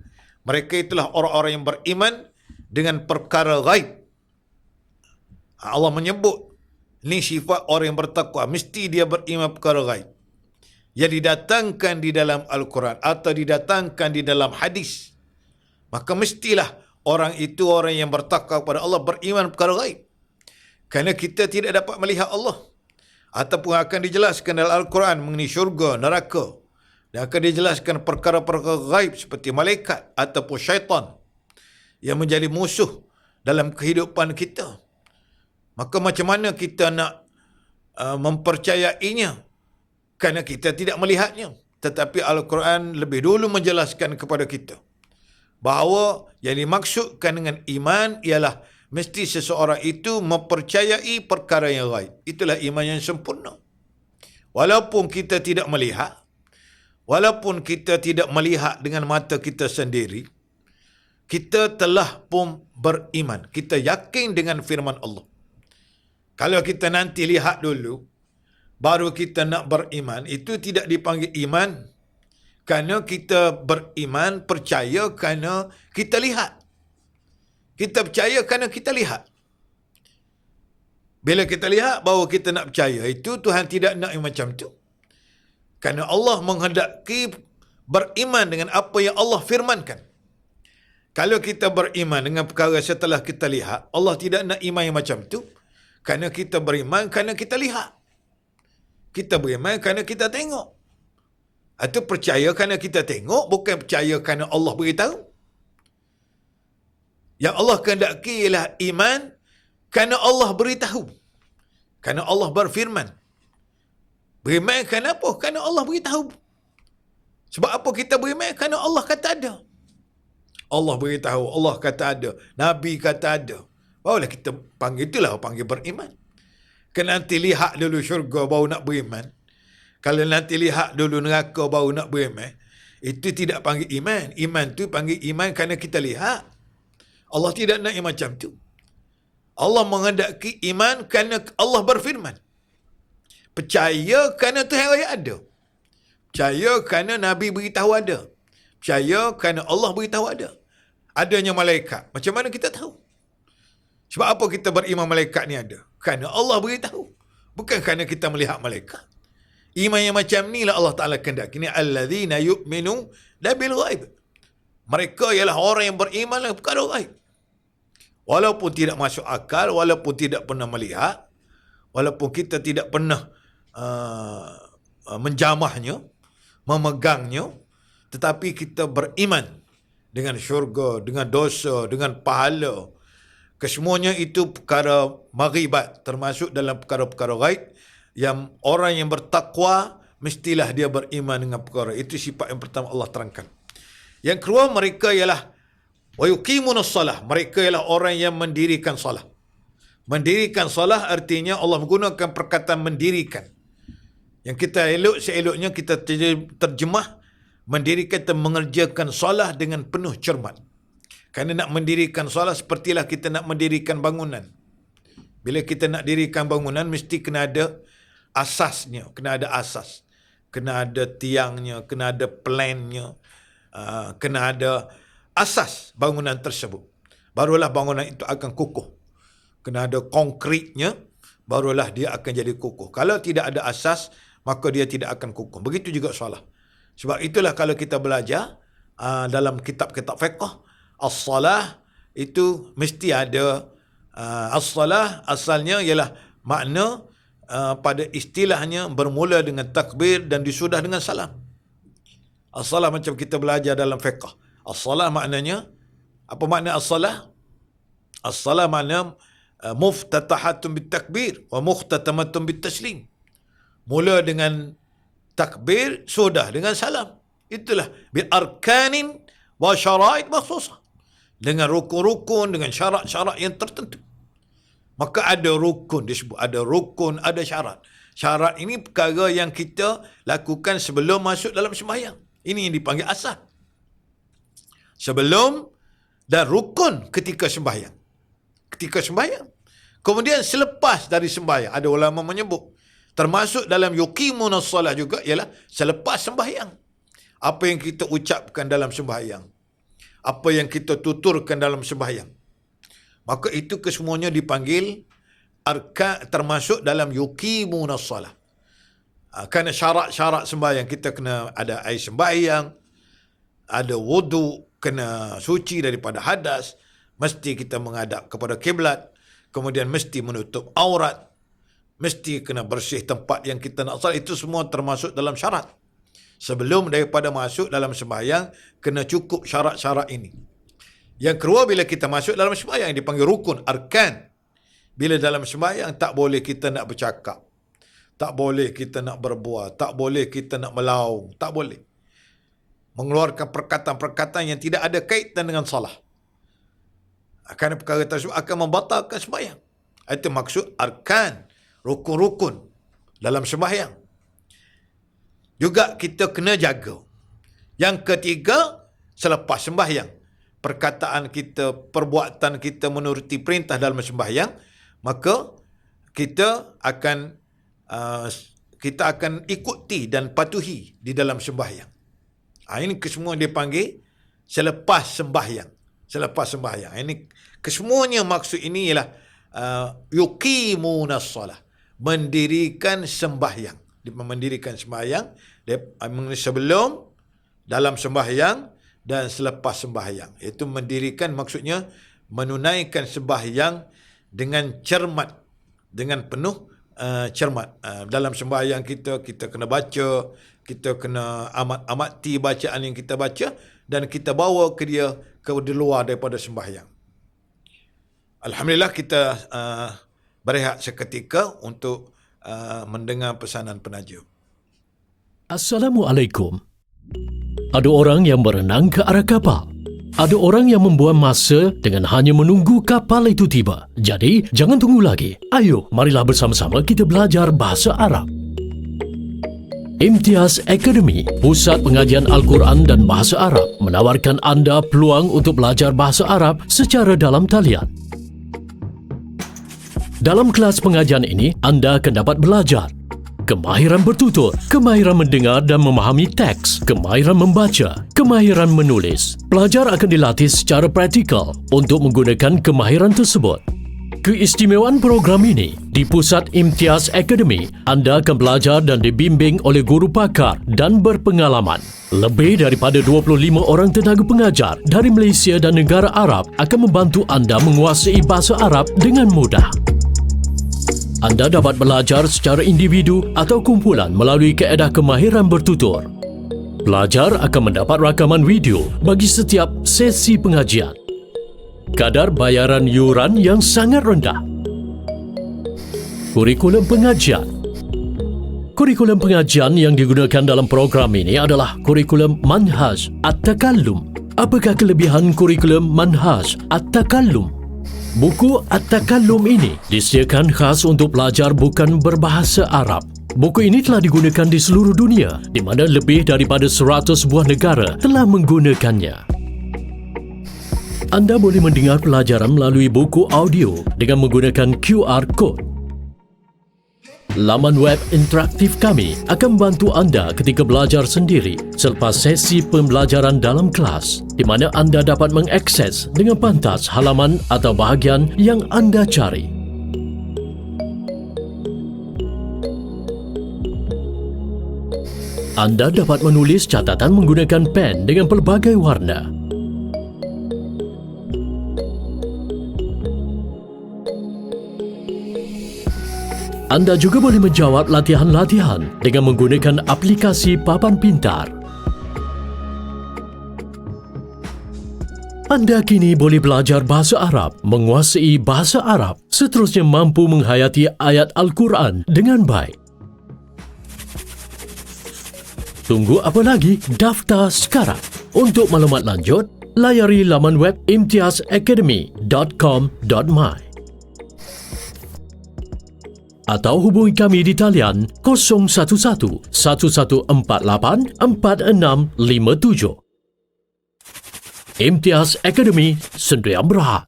Mereka itulah orang-orang yang beriman dengan perkara ghaib. Allah menyebut ini sifat orang yang bertakwa, mesti dia beriman perkara ghaib yang didatangkan di dalam Al-Quran atau didatangkan di dalam hadis. Maka mestilah orang itu orang yang bertakwa kepada Allah beriman perkara ghaib. Kerana kita tidak dapat melihat Allah. Ataupun akan dijelaskan dalam Al-Quran mengenai syurga, neraka. Dan akan dijelaskan perkara-perkara ghaib seperti malaikat ataupun syaitan yang menjadi musuh dalam kehidupan kita. Maka macam mana kita nak mempercayainya? Kerana kita tidak melihatnya. Tetapi Al-Quran lebih dulu menjelaskan kepada kita bahawa yang dimaksudkan dengan iman ialah mesti seseorang itu mempercayai perkara yang ghaib. Itulah iman yang sempurna. Walaupun kita tidak melihat, walaupun kita tidak melihat dengan mata kita sendiri, kita telah pun beriman. Kita yakin dengan firman Allah. Kalau kita nanti lihat dulu, baru kita nak beriman, itu tidak dipanggil iman. Kerana kita beriman, percaya kerana kita lihat. Kita percaya kerana kita lihat. Bila kita lihat, baru kita nak percaya. Itu Tuhan tidak nak macam tu. Kerana Allah menghendaki beriman dengan apa yang Allah firmankan. Kalau kita beriman dengan perkara setelah kita lihat, Allah tidak nak iman yang macam tu. Kerana kita beriman kerana kita lihat. Kita beriman kerana kita tengok. Atau percaya kerana kita tengok, bukan percaya kerana Allah beritahu. Yang Allah kehendaki ialah iman kerana Allah beritahu. Kerana Allah berfirman. Beriman kerana apa? Kerana Allah beritahu. Sebab apa kita beriman? Kerana Allah kata ada. Allah beritahu, Allah kata ada, Nabi kata ada. Barulah kita panggil, itulah panggil beriman. Kena nanti lihat dulu syurga baru nak beriman. Kalau nanti lihat dulu neraka baru nak beriman, itu tidak panggil iman. Iman tu panggil iman kerana kita lihat. Allah tidak nak yang macam tu. Allah menghendaki iman kerana Allah berfirman. Percaya kerana Tuhan raya ada. Percaya kerana Nabi beritahu ada. Percaya kerana Allah beritahu ada. Adanya malaikat. Macam mana kita tahu? Sebab apa kita beriman malaikat ni ada? Kerana Allah beritahu. Bukan kerana kita melihat malaikat. Iman yang macam ni lah Allah Ta'ala kehendaki. Ini alladzina yu'minu bil ghaib. Mereka ialah orang yang beriman dengan perkara ghaib. Walaupun tidak masuk akal, walaupun tidak pernah melihat, walaupun kita tidak pernah menjamahnya, memegangnya, tetapi kita beriman dengan syurga, dengan dosa, dengan pahala. Kesemuanya itu perkara maghibat, termasuk dalam perkara-perkara ghaib yang orang yang bertakwa mestilah dia beriman dengan perkara. Itu sifat yang pertama Allah terangkan. Yang kedua, mereka ialah wa yuqimunas salah. Mereka ialah orang yang mendirikan salah. Mendirikan salah artinya Allah menggunakan perkataan mendirikan. Yang kita seeloknya kita terjemah mendirikan dan mengerjakan salah dengan penuh cermat. Kerana nak mendirikan salah sepertilah kita nak mendirikan bangunan. Bila kita nak dirikan bangunan, mesti kena ada asasnya. Kena ada asas. Kena ada tiangnya, kena ada plannya. Kena ada asas bangunan tersebut. Barulah bangunan itu akan kukuh. Kena ada konkritnya, barulah dia akan jadi kukuh. Kalau tidak ada asas, maka dia tidak akan kukuh. Begitu juga salah. Sebab itulah kalau kita belajar dalam kitab-kitab fiqh, as-salah itu mesti ada as-salah asalnya ialah makna pada istilahnya bermula dengan takbir dan disudah dengan salam. As-salah macam kita belajar dalam fiqh. As-salah maknanya, apa makna as-salah? As-salah makna muftatahatun bitakbir wa mukhtatamatun bitaslim. Mula dengan takbir, sudah dengan salam. Itulah bi arkanin wa syara'id makhsusah. Dengan rukun-rukun, dengan syarat-syarat yang tertentu. Maka ada rukun, disebut ada rukun, ada syarat. Syarat ini perkara yang kita lakukan sebelum masuk dalam sembahyang. Ini yang dipanggil asas. Sebelum dan rukun ketika sembahyang. Ketika sembahyang. Kemudian selepas dari sembahyang. Ada ulama menyebut. Termasuk dalam yuqimunas salah juga ialah selepas sembahyang. Apa yang kita ucapkan dalam sembahyang. Apa yang kita tuturkan dalam sembahyang. Maka itu kesemuanya dipanggil arkan, termasuk dalam yuqimunas salah. Kerana syarat-syarat sembahyang kita kena ada air sembahyang, ada wudu, kena suci daripada hadas, mesti kita menghadap kepada kiblat, kemudian mesti menutup aurat, mesti kena bersih tempat yang kita nak salat. Itu semua termasuk dalam syarat. Sebelum daripada masuk dalam sembahyang, kena cukup syarat-syarat ini. Yang kedua, bila kita masuk dalam sembahyang, dipanggil rukun, arkan. Bila dalam sembahyang, tak boleh kita nak bercakap. Tak boleh kita nak berbual. Tak boleh kita nak melaung. Tak boleh. Mengeluarkan perkataan-perkataan yang tidak ada kaitan dengan salah. Kerana perkara tersebut akan membatalkan sembahyang. Itu maksud arkan, rukun-rukun dalam sembahyang. Juga kita kena jaga. Yang ketiga, selepas sembahyang. Perkataan kita, perbuatan kita menuruti perintah dalam sembahyang, maka kita akan ikuti dan patuhi di dalam sembahyang. Ini kesemua dia panggil selepas sembahyang. Selepas sembahyang. Ini kesemuanya maksud ini ialah yuqimunas salah. Mendirikan sembahyang. Mendirikan sembahyang sebelum, dalam sembahyang dan selepas sembahyang. Itu mendirikan maksudnya menunaikan sembahyang dengan cermat, dengan penuh cermat. Dalam sembahyang kita kena baca, kita kena amati bacaan yang kita baca dan kita bawa ke dia ke luar daripada sembahyang. Alhamdulillah kita berehat seketika untuk mendengar pesanan penaja. Assalamualaikum. Ada orang yang berenang ke arah kapal. Ada orang yang membuang masa dengan hanya menunggu kapal itu tiba. Jadi, jangan tunggu lagi. Ayo, marilah bersama-sama kita belajar bahasa Arab. Imtiaz Academy, Pusat Pengajian Al-Quran dan Bahasa Arab, menawarkan anda peluang untuk belajar bahasa Arab secara dalam talian. Dalam kelas pengajian ini, anda akan dapat belajar kemahiran bertutur, kemahiran mendengar dan memahami teks, kemahiran membaca, kemahiran menulis. Pelajar akan dilatih secara praktikal untuk menggunakan kemahiran tersebut. Keistimewaan program ini, di Pusat Imtiaz Academy, anda akan belajar dan dibimbing oleh guru pakar dan berpengalaman. Lebih daripada 25 orang tenaga pengajar dari Malaysia dan negara Arab akan membantu anda menguasai bahasa Arab dengan mudah. Anda dapat belajar secara individu atau kumpulan melalui kaedah kemahiran bertutur. Pelajar akan mendapat rakaman video bagi setiap sesi pengajian. Kadar bayaran yuran yang sangat rendah. Kurikulum pengajian. Kurikulum pengajian yang digunakan dalam program ini adalah kurikulum Manhaj At-Takallum. Apakah kelebihan kurikulum Manhaj At-Takallum? Buku At-Takallum ini disediakan khas untuk pelajar bukan berbahasa Arab. Buku ini telah digunakan di seluruh dunia, di mana lebih daripada 100 buah negara telah menggunakannya. Anda boleh mendengar pelajaran melalui buku audio dengan menggunakan QR Code. Laman web interaktif kami akan membantu anda ketika belajar sendiri selepas sesi pembelajaran dalam kelas, di mana anda dapat mengakses dengan pantas halaman atau bahagian yang anda cari. Anda dapat menulis catatan menggunakan pen dengan pelbagai warna. Anda juga boleh menjawab latihan-latihan dengan menggunakan aplikasi Papan Pintar. Anda kini boleh belajar bahasa Arab, menguasai bahasa Arab, seterusnya mampu menghayati ayat Al-Quran dengan baik. Tunggu apa lagi? Daftar sekarang. Untuk maklumat lanjut, layari laman web imtiazacademy.com.my atau hubungi kami di talian 011 1148 4657. Imtiaz Academy, Sdn Bhd.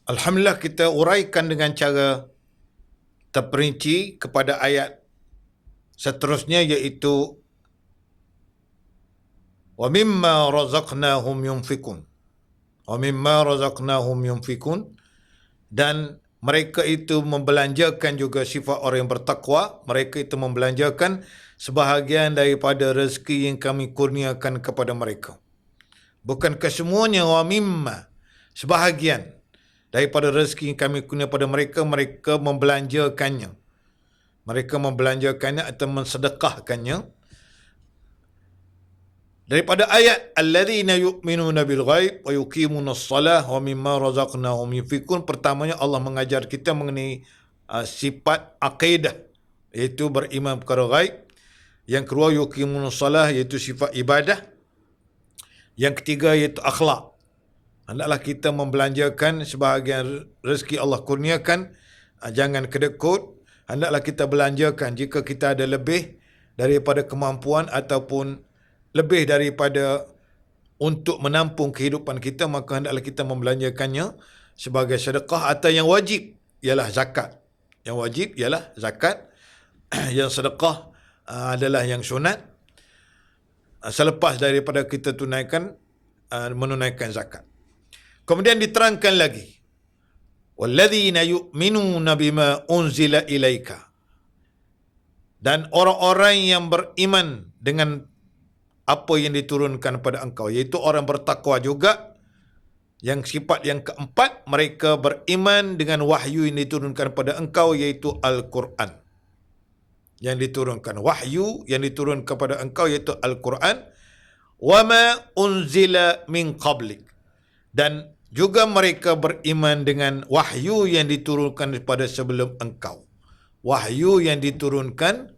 Alhamdulillah, kita uraikan dengan cara terperinci kepada ayat seterusnya, iaitu wa mimma razaqnahum yunfikun. Wa mimma razaqnahum yunfikun, dan mereka itu membelanjakan juga sifat orang yang bertakwa. Mereka itu membelanjakan sebahagian daripada rezeki yang kami kurniakan kepada mereka. Bukan kesemuanya, wa mimma, sebahagian daripada rezeki yang kami kurniakan kepada mereka, mereka membelanjakannya. Mereka membelanjakannya atau mensedekahkannya. Daripada ayat alladzina yu'minuna bil ghaib wa yuqimunas salah wa mimma razaqnahum yunfikun, pertamanya Allah mengajar kita mengenai sifat akidah, iaitu beriman perkara ghaib. Yang kedua, yuqimunas salah, iaitu sifat ibadah. Yang ketiga, iaitu akhlak. Hendaklah kita membelanjakan sebahagian rezeki Allah kurniakan, jangan kedekut. Hendaklah kita belanjakan jika kita ada lebih daripada kemampuan ataupun lebih daripada untuk menampung kehidupan kita, maka hendaklah kita membelanjakannya sebagai sedekah, atau yang wajib ialah zakat. Yang wajib ialah zakat. Yang sedekah adalah yang sunat selepas daripada kita menunaikan zakat. Kemudian diterangkan lagi, walladzina yu'minuna bima unzila ilaika, dan orang-orang yang beriman dengan apa yang diturunkan pada engkau, iaitu orang bertakwa juga. Yang sifat yang keempat, mereka beriman dengan wahyu yang diturunkan pada engkau, iaitu Al-Quran. Yang diturunkan, wahyu yang diturunkan kepada engkau, iaitu Al-Quran. Wama unzila min qablik, dan juga mereka beriman dengan wahyu yang diturunkan kepada sebelum engkau. Wahyu yang diturunkan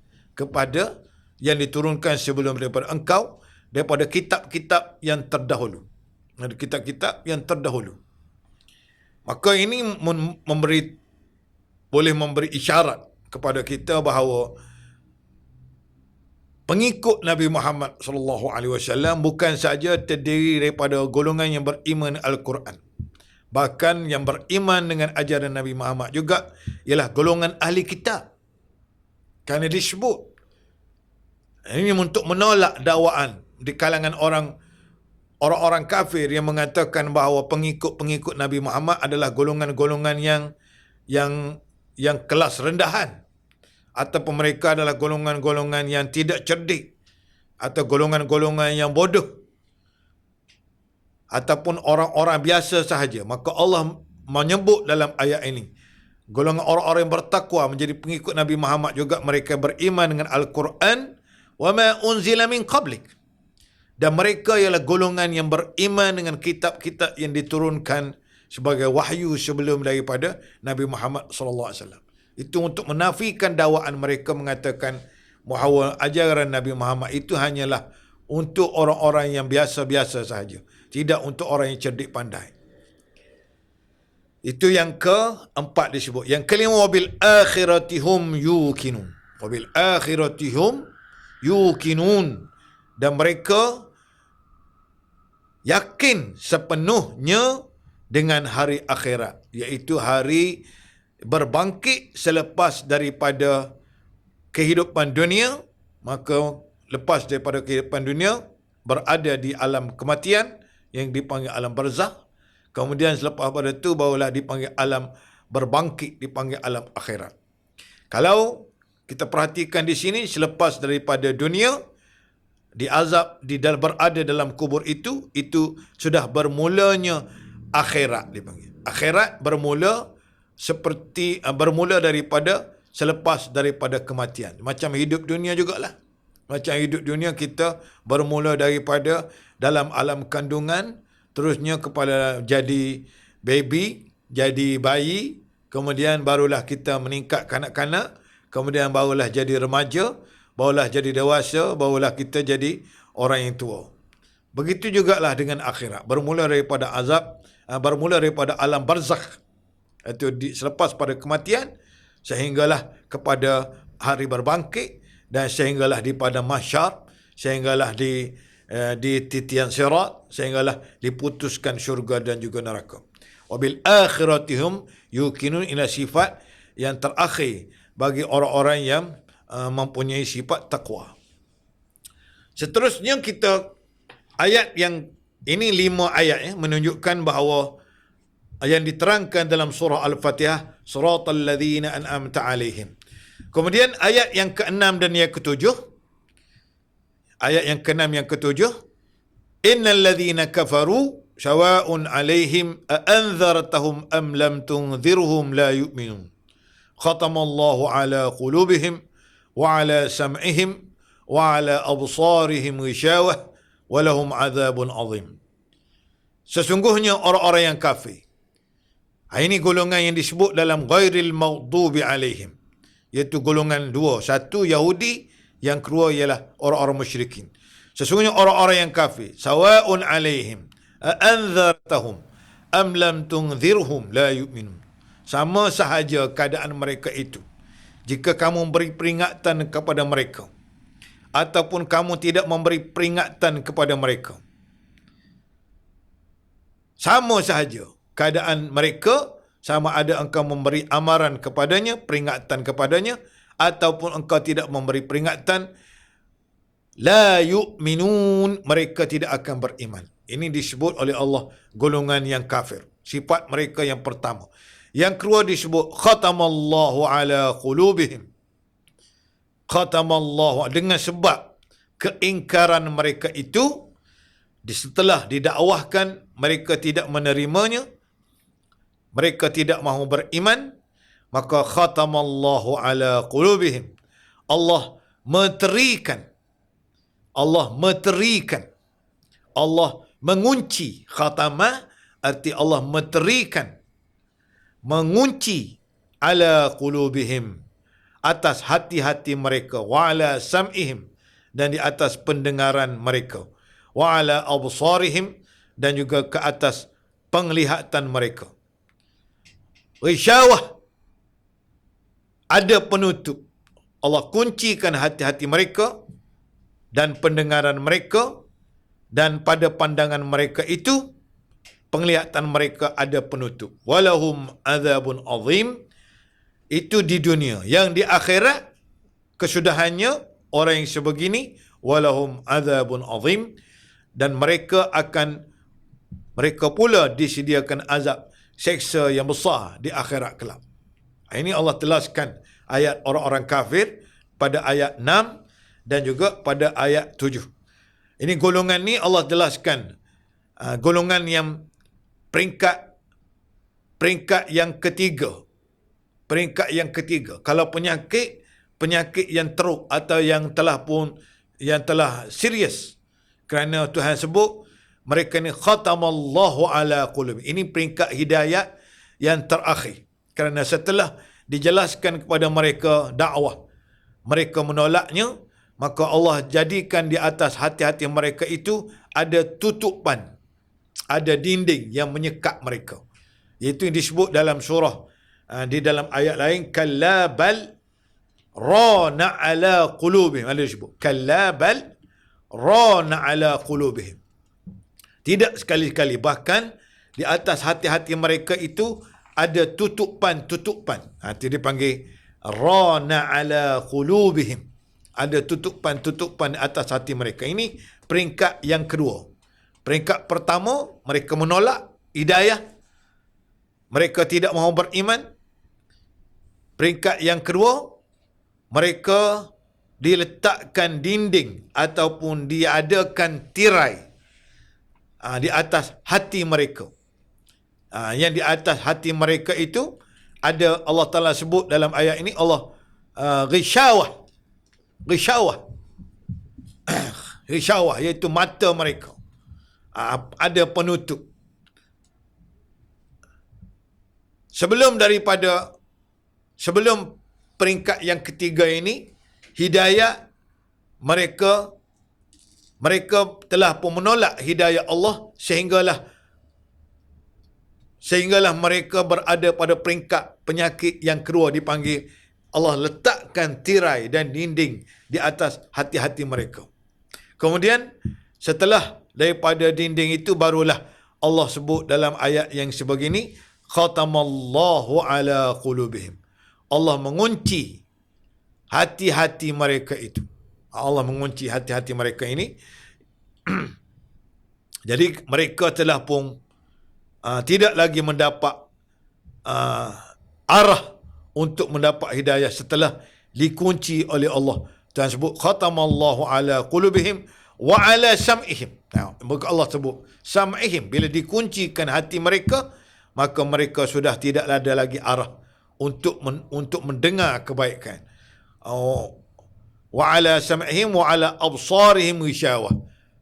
sebelum daripada engkau, daripada kitab-kitab yang terdahulu. Kitab-kitab yang terdahulu. Maka ini boleh memberi isyarat kepada kita bahawa pengikut Nabi Muhammad SAW bukan saja terdiri daripada golongan yang beriman Al-Quran. Bahkan yang beriman dengan ajaran Nabi Muhammad juga ialah golongan ahli kitab. Kerana disebut ini untuk menolak dakwaan di kalangan orang-orang kafir yang mengatakan bahawa pengikut-pengikut Nabi Muhammad adalah golongan-golongan yang kelas rendahan, ataupun mereka adalah golongan-golongan yang tidak cerdik, atau golongan-golongan yang bodoh, ataupun orang-orang biasa sahaja. Maka Allah menyebut dalam ayat ini golongan orang-orang yang bertakwa menjadi pengikut Nabi Muhammad juga mereka beriman dengan Al-Quran wa ma unzila min qablik, dan mereka ialah golongan yang beriman dengan kitab-kitab yang diturunkan sebagai wahyu sebelum daripada Nabi Muhammad SAW. Itu untuk menafikan dakwaan mereka mengatakan bahawa ajaran Nabi Muhammad itu hanyalah untuk orang-orang yang biasa-biasa sahaja, tidak untuk orang yang cerdik pandai. Itu yang keempat disebut. Yang kelima, wabil akhiratihum yuqinun. Wabil akhiratihum yuqinun, dan mereka yakin sepenuhnya dengan hari akhirat, iaitu hari berbangkit selepas daripada kehidupan dunia. Maka lepas daripada kehidupan dunia berada di alam kematian yang dipanggil alam barzakh. Kemudian selepas pada itu barulah dipanggil alam berbangkit dipanggil alam akhirat. Kalau kita perhatikan di sini, selepas daripada dunia, diazab, berada dalam kubur itu sudah bermulanya akhirat dipanggil. Akhirat bermula bermula daripada selepas daripada kematian. Macam hidup dunia jugalah. Macam hidup dunia kita bermula daripada dalam alam kandungan, terusnya kepada jadi baby, jadi bayi, kemudian barulah kita meningkat kanak-kanak, kemudian barulah jadi remaja, barulah jadi dewasa, barulah kita jadi orang yang tua. Begitu jugalah dengan akhirat. Bermula daripada azab, bermula daripada alam barzakh, itu selepas pada kematian, sehinggalah kepada hari berbangkit, dan sehinggalah di pada mahsyar, sehinggalah di titian sirat, sehinggalah diputuskan syurga dan juga neraka. Wabil akhiratihum yuqinun, ila sifat yang terakhir bagi orang-orang yang mempunyai sifat takwa. Seterusnya kita ayat yang ini 5 ayat menunjukkan bahawa yang diterangkan dalam surah Al-Fatihah, siratal ladzina an'amta alaihim. Kemudian ayat yang ke-6 dan yang ke-7, ayat yang ke-6 yang ke-7, innal ladzina kafaru sawa'un alaihim a anzartahum am lam tunzirhum la yu'minun. Khatamallahu ala qulubihim wa ala sam'ihim wa ala absarihim ghishawah wa lahum azabun azim. Sesungguhnya orang-orang yang kafir, ini golongan yang disebut dalam ghairil maghdubi alaihim, iaitu golongan dua, satu Yahudi, yang kedua ialah orang-orang musyrikin. Sesungguhnya orang-orang yang kafir, sawa'un alaihim a anzartahum am lam tunzirhum la yu'minun. Sama sahaja keadaan mereka itu, jika kamu beri peringatan kepada mereka ataupun kamu tidak memberi peringatan kepada mereka. Sama sahaja keadaan mereka, sama ada engkau memberi amaran kepadanya, peringatan kepadanya, ataupun engkau tidak memberi peringatan, la yu'minun, mereka tidak akan beriman. Ini disebut oleh Allah golongan yang kafir. Sifat mereka yang pertama. Yang kedua disebut khatamallahu ala qulubihim. Khatamallahu, dengan sebab keingkaran mereka itu, setelah didakwahkan mereka tidak menerimanya, mereka tidak mahu beriman, maka khatamallahu ala qulubihim. Allah meterikan, Allah mengunci. Khatama arti Allah meterikan, mengunci ala qulubihim, atas hati-hati mereka, wa ala sam'ihim, dan di atas pendengaran mereka, wa ala absarihim, dan juga ke atas penglihatan mereka. Ghishawah, ada penutup. Allah kuncikan hati-hati mereka dan pendengaran mereka, dan pada pandangan mereka itu, penglihatan mereka ada penutup. Walahum azabun azim, itu di dunia. Yang di akhirat, kesudahannya orang yang sebegini, walahum azabun azim, dan mereka pula disediakan azab, seksa yang besar di akhirat kelak. Ini Allah telaskan ayat orang-orang kafir pada ayat 6 dan juga pada ayat 7. Ini golongan ni Allah jelaskan, golongan yang peringkat yang ketiga. Peringkat yang ketiga. Kalau penyakit yang teruk atau yang telah serius, kerana Tuhan sebut mereka ni khatamallahu ala qulub. Ini peringkat hidayah yang terakhir. Kerana setelah dijelaskan kepada mereka dakwah, mereka menolaknya, maka Allah jadikan di atas hati-hati mereka itu ada tutupan, ada dinding yang menyekat mereka. Itu yang disebut dalam surah, di dalam ayat lain, kalla bal rana ala qulubihim. Ada disebut kalla bal rana ala qulubihim. Tidak sekali-kali, bahkan di atas hati-hati mereka itu ada tutupan-tutupan. Itu dipanggil rana ala qulubihim. Ada tutupan-tutupan di atas hati mereka. Ini peringkat yang kedua. Peringkat pertama, mereka menolak hidayah. Mereka tidak mahu beriman. Peringkat yang kedua, mereka diletakkan dinding ataupun diadakan tirai di atas hati mereka. Yang di atas hati mereka itu ada, Allah Ta'ala sebut dalam ayat ini, Allah ghishawah, ghishawah iaitu mata mereka, ada penutup. Sebelum peringkat yang ketiga ini, hidayah mereka telah pun menolak hidayah Allah sehinggalah mereka berada pada peringkat penyakit yang kedua, dipanggil Allah letakkan tirai dan dinding di atas hati-hati mereka. Kemudian setelah daripada dinding itu, barulah Allah sebut dalam ayat yang sebegini, khatamallahu ala qulubihim. Allah mengunci hati-hati mereka itu. Allah mengunci hati-hati mereka ini. Jadi mereka telah pun tidak lagi mendapat arah untuk mendapat hidayah setelah dikunci oleh Allah. Dan sebut khatamallahu ala qulubihim wa ala sam'ihim. Maka Allah sebut sam'ihim, bila dikuncikan hati mereka, maka mereka sudah tidak ada lagi arah untuk mendengar kebaikan. Wa ala sam'ihim wa ala absarihim ghishawah.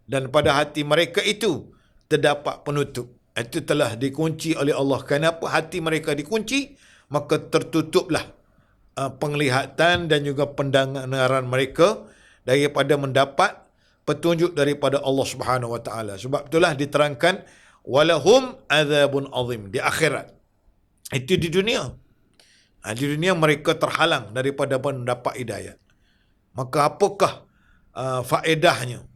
Dan pada hati mereka itu terdapat penutup. Itu telah dikunci oleh Allah. Kenapa hati mereka dikunci? Maka tertutuplah penglihatan dan juga pendengaran mereka daripada mendapat petunjuk daripada Allah Subhanahu Wa Taala. Sebab itulah diterangkan walahum azabun azim di akhirat. Itu di dunia. Di dunia mereka terhalang daripada mendapat hidayah. Maka apakah faedahnya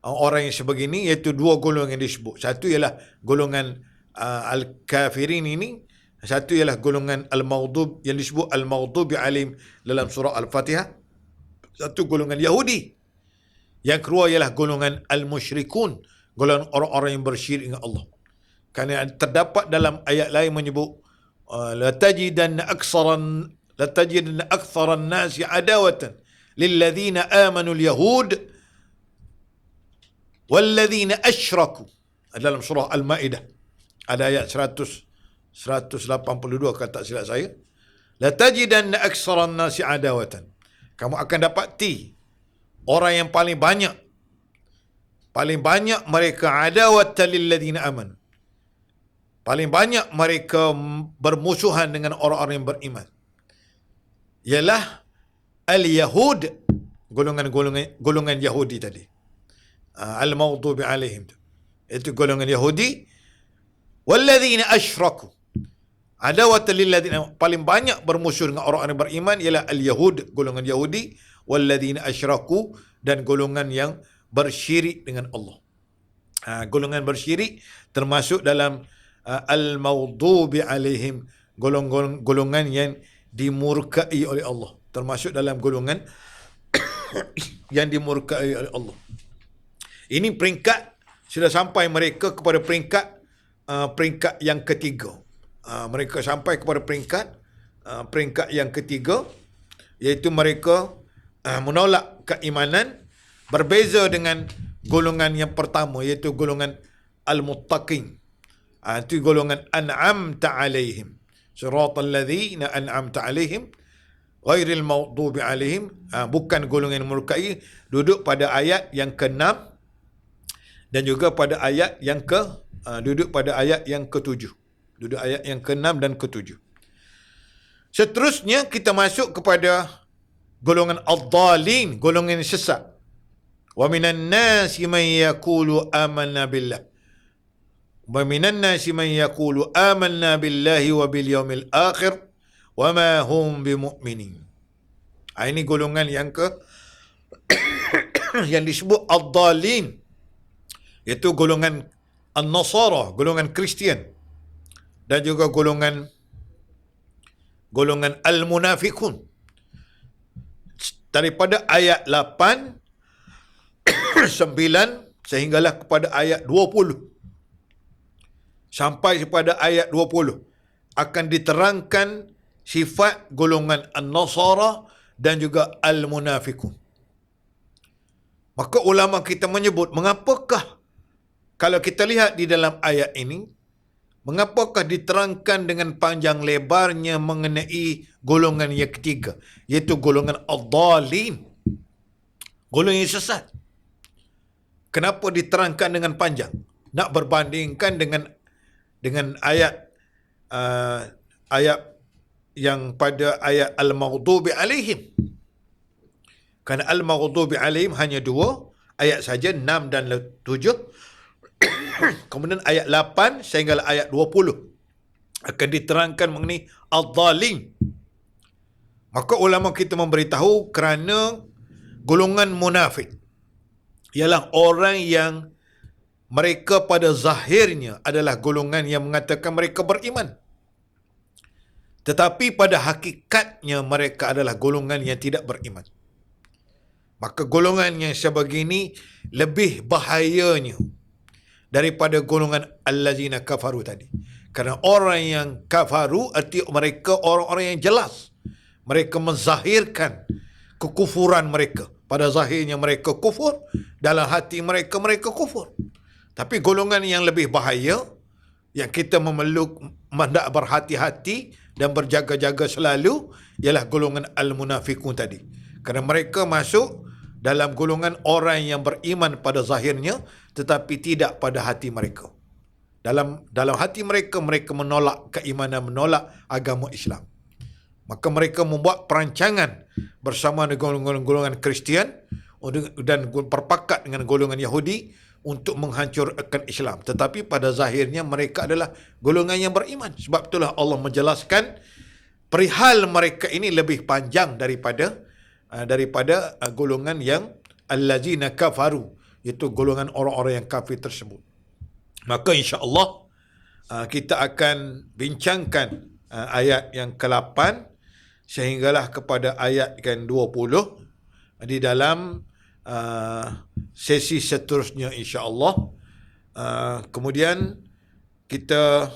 orang yang sebegini? Iaitu dua golongan yang disebut. Satu ialah golongan al-kafirin ini. Satu ialah golongan al-maghdub yang disebut al-maghdubi alaihim dalam surah Al-Fatihah. Satu golongan Yahudi. Yang kedua ialah golongan al-musyrikun, golongan orang-orang yang bersyirik dengan Allah. Kerana terdapat dalam ayat lain menyebut la tajidanna aktsaran nasi adawatan lilladzina amanu al-yahud walladzina asyraku. Dalam surah Al-Maidah ada ayat 182 kalau tak silap saya. La tajidanna aktsaran nasi adawatan. Kamu akan dapati orang yang paling banyak mereka adawatan lilladzina amanu. Paling banyak mereka bermusuhan dengan orang-orang yang beriman. Ialah al-Yahud, golongan Yahudi tadi. Al-maghdubi alaihim. Itu golongan Yahudi. Walladzina asyraku. Adawatan lilladzina, paling banyak bermusuh dengan orang-orang yang beriman ialah al-Yahud, golongan Yahudi, walladzina asyraku, dan golongan yang bersyirik dengan Allah. Golongan bersyirik termasuk dalam al-maghdubi alaihim, golongan yang dimurkai oleh Allah, termasuk dalam golongan yang dimurkai oleh Allah. Ini peringkat sudah sampai mereka kepada peringkat yang ketiga. Mereka sampai kepada peringkat yang ketiga, iaitu mereka menolak keimanan, berbeza dengan golongan yang pertama, iaitu golongan al-muttaqin. Itu golongan an'amta alaihim, siratal ladzina an'amta alaihim ghairil maghdubi alaihim. Bukan golongan murkai. Duduk pada ayat yang ke-6 dan juga pada ayat yang duduk pada ayat yang ke-7. Duduk ayat yang ke-6 dan ke-7. Seterusnya kita masuk kepada golongan ad-dhalin, golongan sesat. Wa minan nasi man yaqulu amanna billah. Wa minan nasi man yaqulu amanna billahi wa bil yaumil akhir wa ma hum bimu'minin. Ini golongan yang yang disebut ad-dhalin, iaitu golongan an-nasara, golongan Kristian, dan juga golongan al-munafikun. Daripada ayat 8, 9 sehinggalah kepada ayat 20. Sampai kepada ayat 20 akan diterangkan sifat golongan An-Nasara dan juga Al-Munafiqun. Maka ulama kita menyebut, mengapakah kalau kita lihat di dalam ayat ini, mengapakah diterangkan dengan panjang lebarnya mengenai golongan yang ketiga, iaitu golongan Ad-Dhalin, golongan yang sesat. Kenapa diterangkan dengan panjang? Nak berbandingkan dengan ayat ayat yang pada ayat Al-Maghdubi alaihim. Kerana Al-Maghdubi alaihim hanya 2 ayat saja, 6 dan 7. Kemudian ayat 8 sehingga ayat 20 akan diterangkan mengenai Ad-Dhalin. Maka ulama kita memberitahu kerana golongan munafik ialah orang yang mereka pada zahirnya adalah golongan yang mengatakan mereka beriman, tetapi pada hakikatnya mereka adalah golongan yang tidak beriman. Maka golongan yang sebegini lebih bahayanya daripada golongan allazina kafaru tadi. Kerana orang yang kafaru arti mereka orang-orang yang jelas. Mereka menzahirkan kekufuran mereka. Pada zahirnya mereka kufur, dalam hati mereka kufur. Tapi golongan yang lebih bahaya, yang kita hendak berhati-hati dan berjaga-jaga selalu, ialah golongan Al-Munafiqun tadi. Kerana mereka masuk dalam golongan orang yang beriman pada zahirnya, tetapi tidak pada hati mereka. Dalam hati mereka menolak keimanan, menolak agama Islam. Maka mereka membuat perancangan bersama dengan golongan Kristian dan berpakat dengan golongan Yahudi untuk menghancurkan Islam. Tetapi pada zahirnya mereka adalah golongan yang beriman. Sebab itulah Allah menjelaskan perihal mereka ini lebih panjang daripada golongan yang allazina kafaru, iaitu golongan orang-orang yang kafir tersebut. Maka insya-Allah kita akan bincangkan ayat yang ke-8 sehinggalah kepada ayat yang 20 di dalam sesi seterusnya insya-Allah. Kemudian kita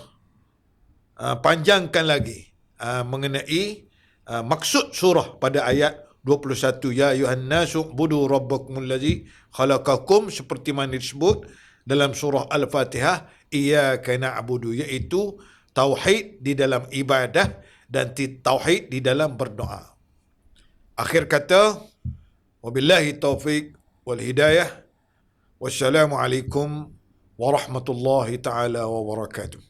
panjangkan lagi mengenai maksud surah pada ayat 21, ya ayuhan nasu budu rabbakumul ladzi khalaqakum, seperti mana disebut dalam surah Al-Fatihah, iyyaka na'budu, iaitu tauhid di dalam ibadah dan tauhid di dalam berdoa. Akhir kata, wabillahi taufiq wal hidayah. Wassalamualaikum warahmatullahi taala wabarakatuh.